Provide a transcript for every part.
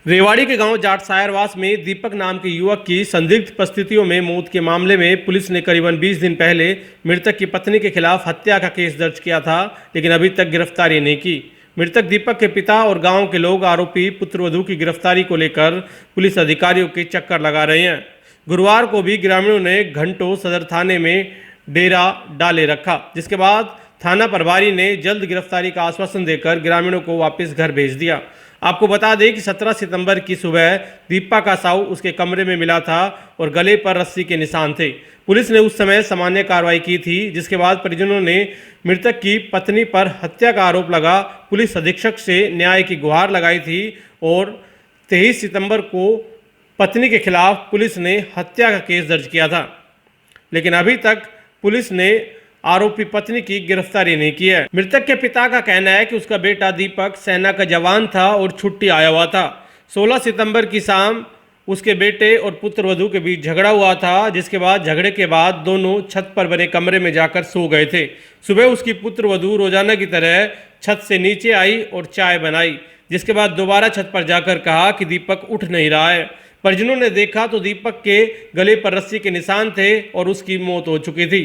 रेवाड़ी के गांव जाट सायरवास में दीपक नाम के युवक की संदिग्ध परिस्थितियों में मौत के मामले में पुलिस ने करीबन 20 दिन पहले मृतक की पत्नी के खिलाफ हत्या का केस दर्ज किया था, लेकिन अभी तक गिरफ्तारी नहीं की। मृतक दीपक के पिता और गांव के लोग आरोपी पुत्रवधू की गिरफ्तारी को लेकर पुलिस अधिकारियों के चक्कर लगा रहे हैं। गुरुवार को भी ग्रामीणों ने घंटों सदर थाने में डेरा डाले रखा, जिसके बाद थाना प्रभारी ने जल्द गिरफ्तारी का आश्वासन देकर ग्रामीणों को वापस घर भेज दिया। आपको बता दें कि 17 सितंबर की सुबह दीपा का शव उसके कमरे में मिला था और गले पर रस्सी के निशान थे। पुलिस ने उस समय सामान्य कार्रवाई की थी, जिसके बाद परिजनों ने मृतक की पत्नी पर हत्या का आरोप लगा पुलिस अधीक्षक से न्याय की गुहार लगाई थी और 23 सितंबर को पत्नी के खिलाफ पुलिस ने हत्या का केस दर्ज किया था, लेकिन अभी तक पुलिस ने आरोपी पत्नी की गिरफ्तारी नहीं की है। मृतक के पिता का कहना है कि उसका बेटा दीपक सेना का जवान था और छुट्टी आया हुआ था। 16 सितंबर की शाम उसके बेटे और पुत्रवधू के बीच झगड़ा हुआ था, जिसके बाद झगड़े के बाद दोनों छत पर बने कमरे में जाकर सो गए थे। सुबह उसकी पुत्रवधू रोजाना की तरह छत से नीचे आई और चाय बनाई, जिसके बाद दोबारा छत पर जाकर कहा कि दीपक उठ नहीं रहा है। परिजनों ने देखा तो दीपक के गले पर रस्सी के निशान थे और उसकी मौत हो चुकी थी।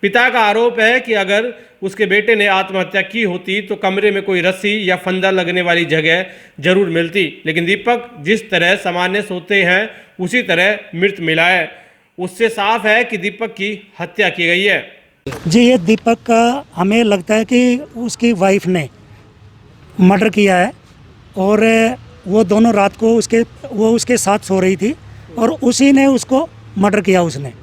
पिता का आरोप है कि अगर उसके बेटे ने आत्महत्या की होती तो कमरे में कोई रस्सी या फंदा लगने वाली जगह जरूर मिलती, लेकिन दीपक जिस तरह सामान्य सोते हैं उसी तरह मृत मिला है। उससे साफ है कि दीपक की हत्या की गई है। जी, ये दीपक का हमें लगता है कि उसकी वाइफ ने मर्डर किया है और वो दोनों रात को उसके साथ सो रही थी और उसी ने उसको मर्डर किया उसने,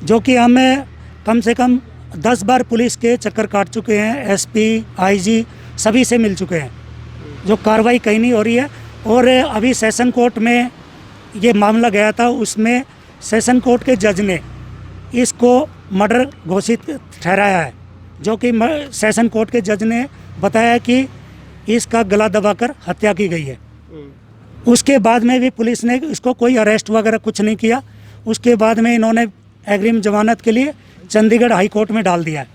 जो कि हमें कम से कम 10 बार पुलिस के चक्कर काट चुके हैं, एसपी, आईजी सभी से मिल चुके हैं, जो कार्रवाई कहीं नहीं हो रही है। और अभी सेशन कोर्ट में ये मामला गया था, उसमें सेशन कोर्ट के जज ने इसको मर्डर घोषित ठहराया है, जो कि सेशन कोर्ट के जज ने बताया कि इसका गला दबाकर हत्या की गई है। उसके बाद में भी पुलिस ने इसको कोई अरेस्ट वगैरह कुछ नहीं किया। उसके बाद में इन्होंने अग्रिम जमानत के लिए चंडीगढ़ हाई कोर्ट में डाल दिया है,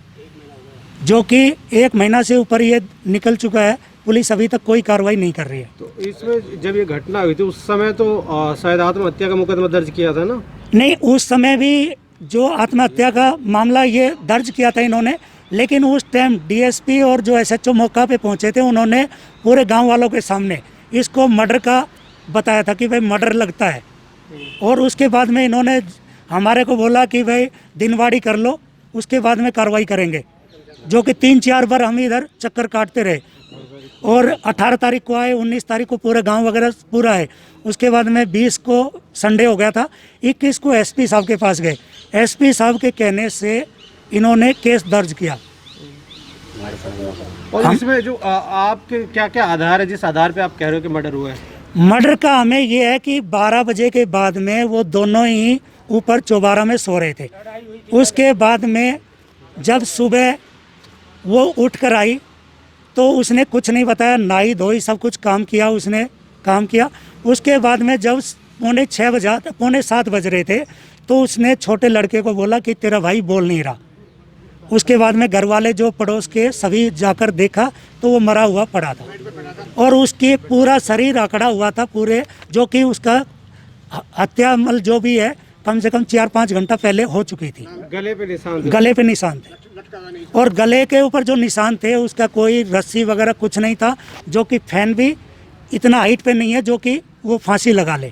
जो कि 1 महीना से ऊपर ये निकल चुका है। पुलिस अभी तक कोई कार्रवाई नहीं कर रही है। तो इसमें जब ये घटना हुई थी उस समय तो शायद आत्महत्या का मुकदमा दर्ज किया था ना? नहीं, उस समय भी जो आत्महत्या का मामला ये दर्ज किया था इन्होंने, लेकिन उस टाइम डीएसपी और जो एसएचओ मौका पे पहुंचे थे उन्होंने पूरे गाँव वालों के सामने इसको मर्डर का बताया था कि भाई मर्डर लगता है। और उसके बाद में इन्होंने हमारे को बोला कि भाई दिनवाड़ी कर लो, उसके बाद में कार्रवाई करेंगे, जो कि 3-4 बार हम इधर चक्कर काटते रहे। और 18 तारीख को आए, 19 तारीख को पूरा गांव वगैरह पूरा है। उसके बाद में 20 को संडे हो गया था, 21 को एसपी साहब के पास गए। एसपी साहब के कहने से इन्होंने केस दर्ज किया। और इसमें जो आपके क्या क्या आधार है जिस आधार पे आप कह रहे हो कि मर्डर हुआ है? मर्डर का हमें ये है कि 12 बजे के बाद में वो दोनों ही ऊपर चौबारा में सो रहे थे। उसके बाद में जब सुबह वो उठ कर आई तो उसने कुछ नहीं बताया, नहाई धोई सब कुछ काम किया, उसने काम किया। उसके बाद में जब पौने 7 बज रहे थे तो उसने छोटे लड़के को बोला कि तेरा भाई बोल नहीं रहा। उसके बाद में घर वाले जो पड़ोस के सभी जाकर देखा तो वो मरा हुआ पड़ा था और उसकी पूरा शरीर आंकड़ा हुआ था पूरे, जो कि उसका हत्या जो भी है कम से कम 4-5 घंटा पहले हो चुकी थी। गले पे निशान थे? गले पे निशान थे और गले के ऊपर जो निशान थे उसका कोई रस्सी वगैरह कुछ नहीं था, जो कि फैन भी इतना हाइट पे नहीं है जो कि वो फांसी लगा ले।